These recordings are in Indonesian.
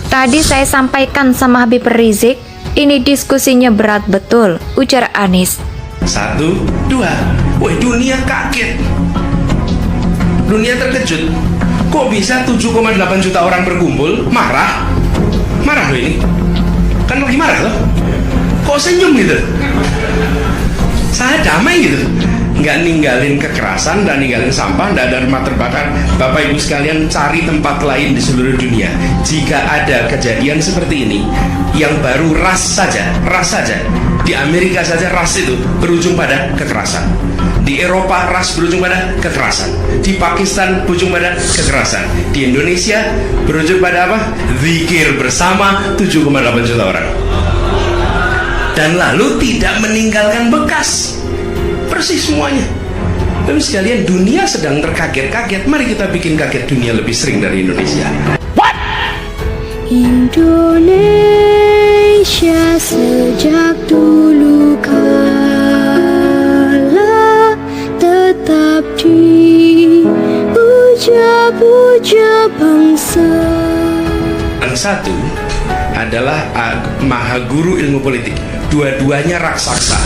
Tadi saya sampaikan sama Habib Rizik, ini diskusinya berat betul, ujar Anies. 1, 2, woi dunia kaget, dunia terkejut. Kok bisa 7,8 juta orang berkumpul? Marah loh ini, kan lagi marah loh. Kok senyum gitu? Saya damai gitu, nggak ninggalin kekerasan, nggak ninggalin sampah, nggak ada rumah terbakar. Bapak ibu sekalian, cari tempat lain di seluruh dunia. Jika ada kejadian seperti ini, yang baru ras saja. Di Amerika saja ras itu berujung pada kekerasan. Di Eropa ras berujung pada kekerasan. Di Pakistan berujung pada kekerasan. Di Indonesia berujung pada apa? Zikir bersama 7,8 juta orang. Dan lalu tidak meninggalkan bekas. Persis semuanya. Tapi sekalian, dunia sedang terkaget-kaget. Mari kita bikin kaget dunia lebih sering dari Indonesia. Indonesia sejak dulu kala tetap dipuja-puja bangsa. Yang satu adalah maha guru ilmu politik. Dua-duanya raksasa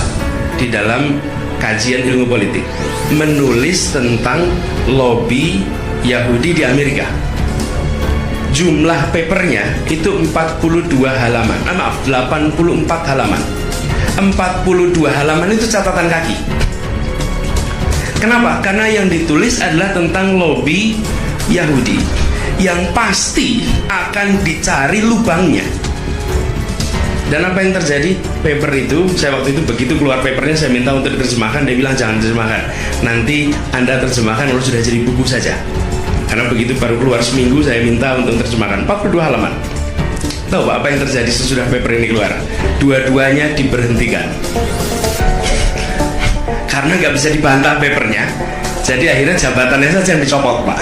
di dalam kajian ilmu politik, menulis tentang lobby Yahudi di Amerika. Jumlah papernya itu 82 halaman. 84 halaman. 42 halaman itu catatan kaki. Kenapa? Karena yang ditulis adalah tentang lobby Yahudi yang pasti akan dicari lubangnya. Dan apa yang terjadi? Paper itu, saya waktu itu begitu keluar papernya, saya minta untuk diterjemahkan. Dia bilang jangan terjemahkan, nanti Anda terjemahkan kalau sudah jadi buku saja. Karena begitu baru keluar seminggu, saya minta untuk terjemahkan 42 halaman. Tahu Pak, apa yang terjadi sesudah paper ini keluar? Dua-duanya diberhentikan karena nggak bisa dibantah papernya. Jadi akhirnya jabatannya saja yang dicopot Pak,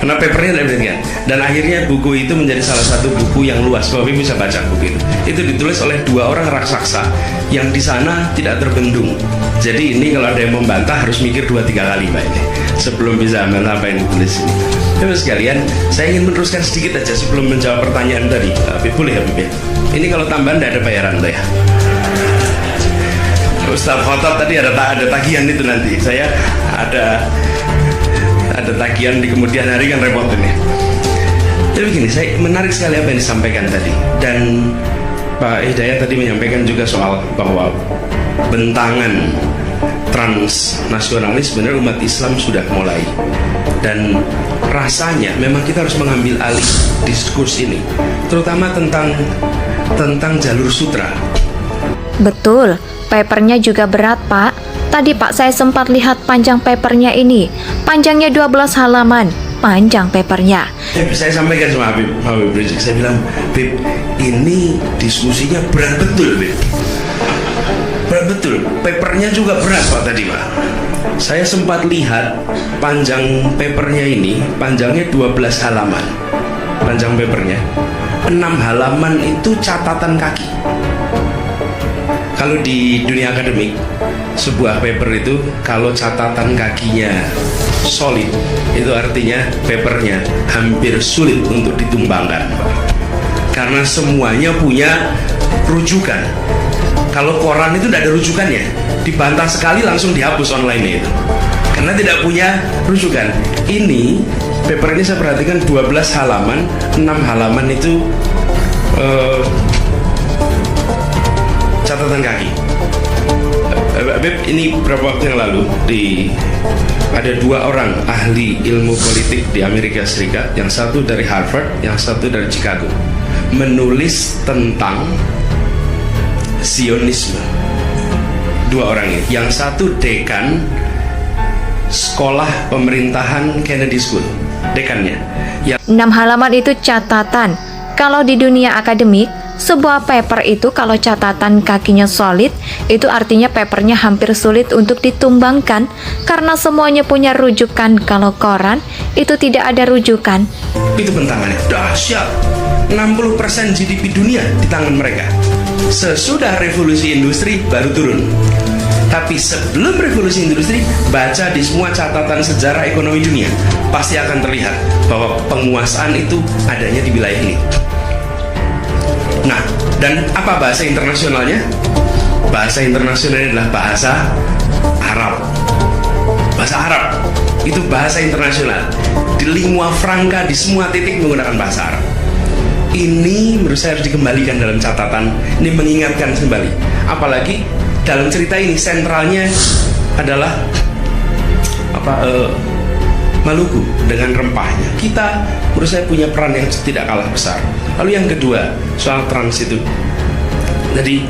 karena papernya tidak diberhentikan. Dan akhirnya buku itu menjadi salah satu buku yang luas. Bapak bisa baca buku itu. Itu ditulis oleh dua orang raksasa yang di sana tidak terbendung. Jadi ini kalau ada yang membantah harus mikir 2-3 kali Pak ini sebelum bisa membantah apa yang ditulis ini. Bapak sekalian, saya ingin meneruskan sedikit aja sebelum menjawab pertanyaan tadi. Boleh ya Habib? Ini kalau tambahan tidak ada bayaran tuh ya. Ustaz Khotob tadi ada tagihan itu nanti. Saya ada tagihan di kemudian hari, kan repot ini. Jadi begini, saya menarik sekali apa yang disampaikan tadi. Dan Pak Hidayat tadi menyampaikan juga soal bahwa bentangan transnasionalis sebenarnya umat Islam sudah mulai. Dan rasanya memang kita harus mengambil alih diskurs ini, terutama tentang jalur sutra. Betul, papernya juga berat Pak. Tadi Pak saya sempat lihat panjang papernya ini. Panjangnya 12 halaman, panjang papernya. Saya sampaikan sama Habib Rizik, saya bilang, Habib, ini diskusinya berat betul Habib. Berat betul, papernya juga berat Pak tadi Pak. Saya sempat lihat panjang papernya ini, panjangnya 12 halaman. Panjang papernya 6 halaman itu catatan kaki. Kalau di dunia akademik, sebuah paper itu kalau catatan kakinya solid, itu artinya papernya hampir sulit untuk ditumbangkan, karena semuanya punya rujukan. Kalau koran itu tidak ada rujukannya, dibantah sekali langsung dihapus online itu, karena tidak punya rujukan. Ini paper ini saya perhatikan 12 halaman, 6 halaman itu catatan kaki. Beb, ini beberapa waktu yang lalu ada 2 orang ahli ilmu politik di Amerika Serikat, yang satu dari Harvard, yang satu dari Chicago, menulis tentang Zionisme. 2 orang ini, yang satu dekan sekolah pemerintahan Kennedy School, dekannya. 6 halaman itu catatan. Kalau di dunia akademik, sebuah paper itu kalau catatan kakinya solid, itu artinya papernya hampir sulit untuk ditumbangkan karena semuanya punya rujukan. Kalau koran, itu tidak ada rujukan. Itu bentangannya dahsyat. 60% GDP dunia di tangan mereka. Sesudah revolusi industri baru turun. Tapi sebelum revolusi industri, baca di semua catatan sejarah ekonomi dunia, pasti akan terlihat bahwa penguasaan itu adanya di wilayah ini. Nah, dan apa bahasa internasionalnya? Bahasa internasionalnya adalah bahasa Arab. Bahasa Arab itu bahasa internasional. Di lingua franca, di semua titik menggunakan bahasa Arab. Ini menurut saya harus dikembalikan dalam catatan. Ini mengingatkan kembali. Apalagi dalam cerita ini sentralnya adalah Maluku dengan rempahnya. Kita menurut saya punya peran yang tidak kalah besar. Lalu yang kedua, soal trans itu. Jadi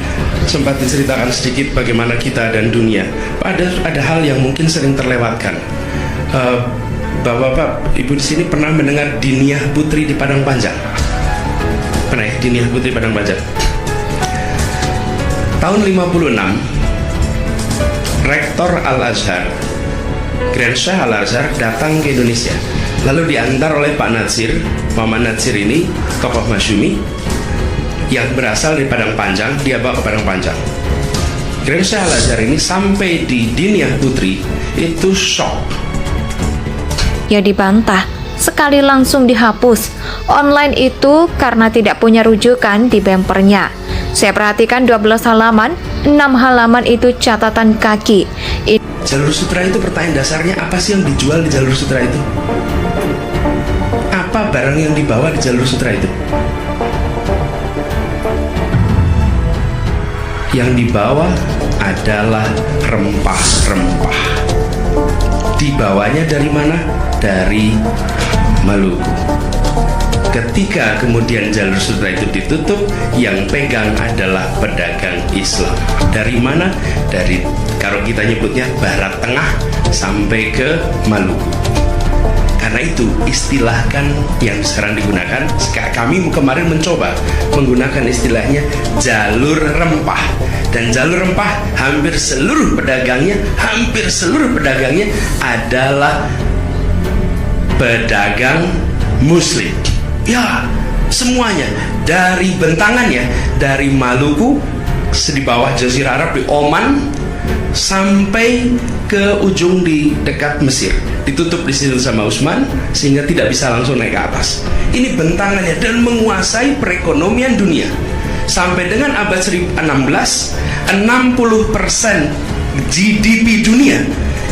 sempat diceritakan sedikit bagaimana kita dan dunia. Ada hal yang mungkin sering terlewatkan. Bapak-bapak, ibu di sini pernah mendengar Diniah Putri di Padang Panjang? Pernah ya, Diniah Putri Padang Panjang? Tahun 56, Rektor Al-Azhar, Grand Syah Al-Azhar datang ke Indonesia. Lalu diantar oleh Pak Natsir. Muhammad Natsir ini tokoh masyumi yang berasal dari Padang Panjang, dia bawa ke Padang Panjang. Grand Syah Al-Azhar ini sampai di Diniah Putri itu shock. Ya dibantah, sekali langsung dihapus. Online itu karena tidak punya rujukan di bempernya. Saya perhatikan 12 halaman, 6 halaman itu catatan kaki. Jalur sutra itu pertanyaan dasarnya, apa sih yang dijual di jalur sutra itu? Apa barang yang dibawa di jalur sutra itu? Yang dibawa adalah rempah-rempah. Dibawanya dari mana? Dari Maluku. Ketika kemudian jalur sutra itu ditutup, yang pegang adalah pedagang Islam. Dari mana? Dari, kalau kita nyebutnya Barat Tengah sampai ke Maluku. Karena itu istilah kan yang sekarang digunakan, kami kemarin mencoba menggunakan istilahnya jalur rempah. Dan jalur rempah hampir seluruh pedagangnya adalah pedagang Muslim. Ya, semuanya dari bentangannya, dari Maluku di bawah Jazirah Arab di Oman sampai ke ujung di dekat Mesir, ditutup di situ sama Utsman sehingga tidak bisa langsung naik ke atas. Ini bentangannya dan menguasai perekonomian dunia. Sampai dengan abad 16, 60% GDP dunia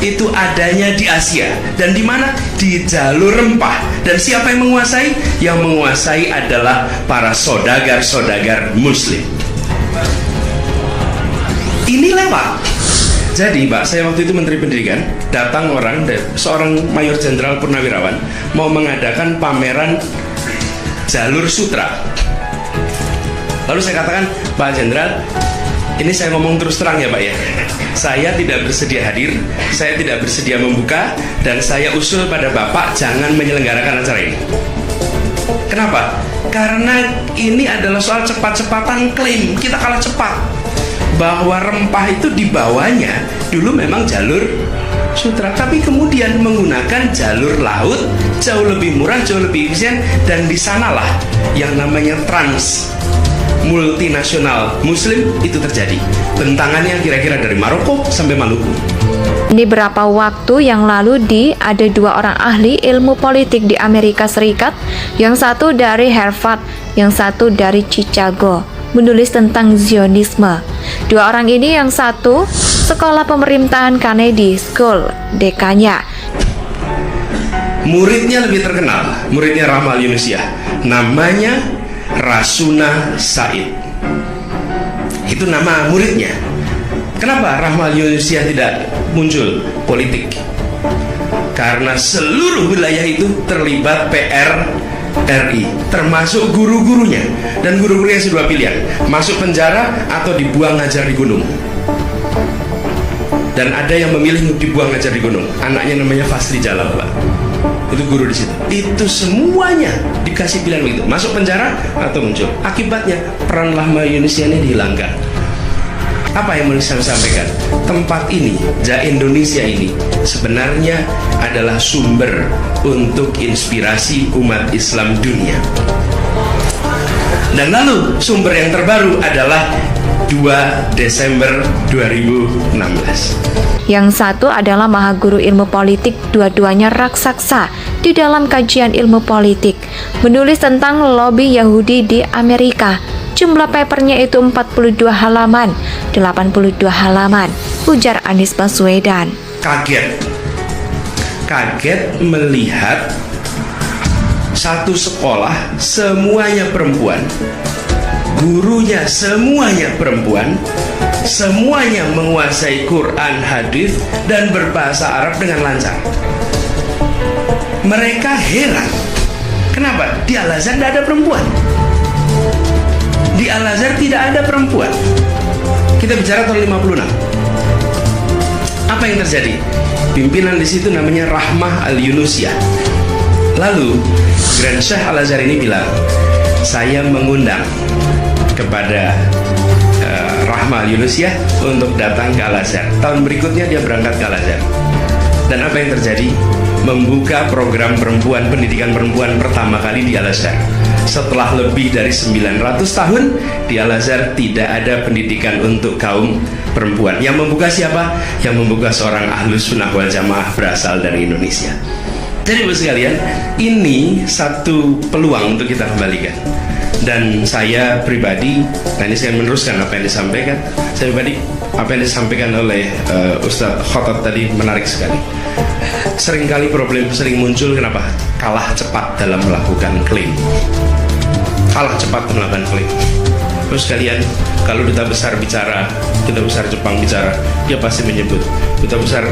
itu adanya di Asia. Dan di mana? Di jalur rempah. Dan siapa yang menguasai? Yang menguasai adalah para saudagar-saudagar Muslim. Ini lewat. Jadi Pak, saya waktu itu Menteri Pendidikan, datang seorang Mayor Jenderal Purnawirawan mau mengadakan pameran jalur sutra. Lalu saya katakan, Pak Jenderal, ini saya ngomong terus terang ya Pak ya, saya tidak bersedia hadir, saya tidak bersedia membuka, dan saya usul pada Bapak jangan menyelenggarakan acara ini. Kenapa? Karena ini adalah soal cepat-cepatan klaim, kita kalah cepat. Bahwa rempah itu dibawanya dulu memang jalur sutra, tapi kemudian menggunakan jalur laut, jauh lebih murah, jauh lebih efisien, dan di sanalah yang namanya trans multinasional Muslim itu terjadi. Bentangannya kira-kira dari Maroko sampai Maluku. Ini beberapa waktu yang lalu ada 2 orang ahli ilmu politik di Amerika Serikat, yang satu dari Harvard, yang satu dari Chicago, menulis tentang Zionisme. 2 orang ini, yang satu sekolah pemerintahan Kennedy School, dekannya. Muridnya lebih terkenal, muridnya Rahmal Yunusiah, namanya Rasuna Said. Itu nama muridnya. Kenapa Rahmal Yunusiah tidak muncul politik? Karena seluruh wilayah itu terlibat PRRI, termasuk guru-gurunya. Dan guru-gurunya dua pilihan, masuk penjara atau dibuang ngajar di gunung. Dan ada yang memilih dibuang ngajar di gunung. Anaknya namanya Fasli Jalal, Pak. Itu guru di situ. Itu semuanya dikasih pilihan begitu, masuk penjara atau muncul. Akibatnya peran Rahmal Yunusiah ini dihilangkan. Apa yang mau saya sampaikan? Tempat ini, Indonesia ini sebenarnya adalah sumber untuk inspirasi umat Islam dunia. Dan lalu sumber yang terbaru adalah 2 Desember 2016. Yang satu adalah Mahaguru Ilmu Politik, dua-duanya raksasa di dalam kajian ilmu politik, menulis tentang lobby Yahudi di Amerika. Jumlah papernya itu 42 halaman, 82 halaman, ujar Anies Baswedan. Kaget melihat satu sekolah semuanya perempuan, gurunya semuanya perempuan, semuanya menguasai Quran, hadis, dan berbahasa Arab dengan lancar. Mereka heran, kenapa? Di Al-Azhar tidak ada perempuan. Di Al-Azhar tidak ada perempuan. Kita bicara tahun 56. Apa yang terjadi? Pimpinan di situ namanya Rahmah Al-Yunusiyah. Lalu Grand Syekh Al-Azhar ini bilang, saya mengundang kepada Rahmah Al-Yunusiyah untuk datang ke Al-Azhar. Tahun berikutnya dia berangkat ke Al-Azhar. Dan apa yang terjadi? Membuka program perempuan, pendidikan perempuan pertama kali di Al-Azhar. Setelah lebih dari 900 tahun di Al-Azhar tidak ada pendidikan untuk kaum perempuan. Yang membuka siapa? Yang membuka seorang Ahlus Sunnah wal Jamaah berasal dari Indonesia. Jadi Bapak sekalian, ini satu peluang untuk kita kembalikan. Dan saya pribadi, nah ini saya meneruskan apa yang disampaikan. Saya pribadi, apa yang disampaikan oleh Ustadz Khotot tadi menarik sekali. Seringkali problem sering muncul, kenapa? Kalah cepat dalam melakukan klaim. Kalah cepat melakukan klaim. Terus kalian, kalau duta besar bicara, duta besar Jepang bicara, dia pasti menyebut duta besar,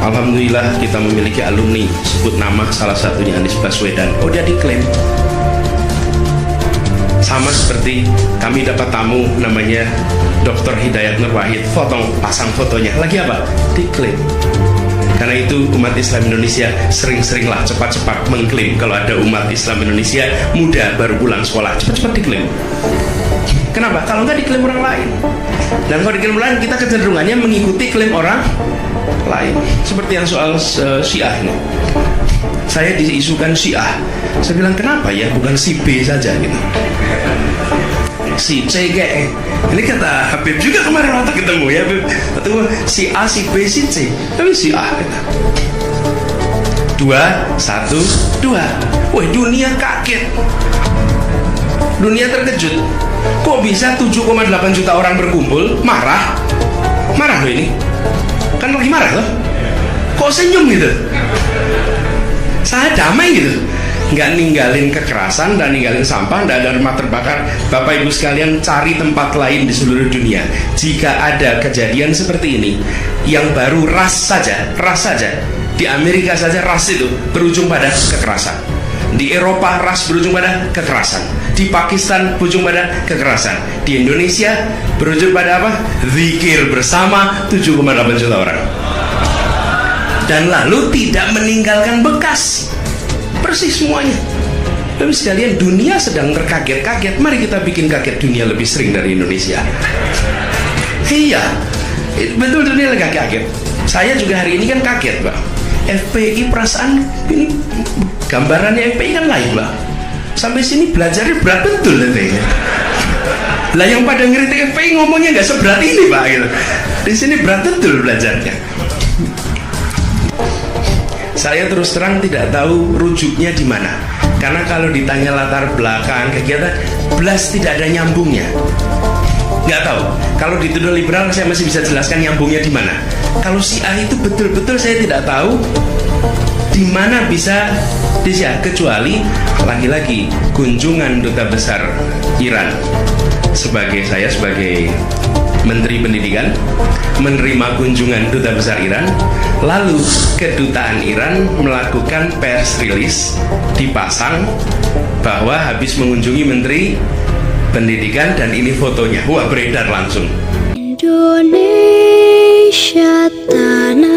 alhamdulillah kita memiliki alumni, sebut nama salah satunya Anies Baswedan. Oh, dia diklaim. Sama seperti kami dapat tamu namanya Dr. Hidayat Nur Wahid, pasang fotonya, lagi apa? Diklaim. Karena itu umat Islam Indonesia sering-seringlah cepat-cepat mengklaim. Kalau ada umat Islam Indonesia muda baru pulang sekolah, cepat-cepat diklaim. Kenapa? Kalau nggak diklaim orang lain. Dan kalau diklaim orang lain, kita kecenderungannya mengikuti klaim orang lain. Seperti yang soal Syiah ini. Saya diisukan Syiah. Saya bilang, kenapa ya bukan si B saja gitu. Si C kayak ini kata Habib juga kemarin waktu ketemu ya Habib, ketemu si A, si B, si C, tapi si A kata 2, 1, 2. Wah, dunia kaget, dunia terkejut. Kok bisa 7,8 juta orang berkumpul marah loh, ini kan lagi marah loh, kok senyum gitu, saya damai gitu, nggak ninggalin kekerasan dan ninggalin sampah, nggak ada rumah terbakar. Bapak Ibu sekalian, cari tempat lain di seluruh dunia. Jika ada kejadian seperti ini, yang baru ras saja, di Amerika saja ras itu berujung pada kekerasan. Di Eropa ras berujung pada kekerasan. Di Pakistan berujung pada kekerasan. Di Indonesia berujung pada apa? Zikir bersama 7,8 juta orang. Dan lalu tidak meninggalkan bekas. Persis semuanya. Tapi sekalian, dunia sedang terkaget-kaget. Mari kita bikin kaget dunia lebih sering dari Indonesia. Iya, betul, dunia lagi kaget. Saya juga hari ini kan kaget, Pak. FPI perasaan ini gambarannya FPI kan lain, Pak. Sampai sini belajarnya berat betul nanti. Lah yang pada ngeritik FPI ngomongnya nggak seberat ini, Pak. Gitu. Di sini berat betul belajarnya. Saya terus terang tidak tahu rujuknya di mana. Karena kalau ditanya latar belakang kegiatan, belas tidak ada nyambungnya. Nggak tahu. Kalau dituduh liberal, saya masih bisa jelaskan nyambungnya di mana. Kalau Syiah itu betul-betul saya tidak tahu di mana bisa Syiah, kecuali lagi-lagi kunjungan duta besar Iran. Saya sebagai Menteri Pendidikan menerima kunjungan duta besar Iran, lalu kedutaan Iran melakukan press release, dipasang bahwa habis mengunjungi Menteri Pendidikan dan ini fotonya, wah beredar langsung. Indonesia tanah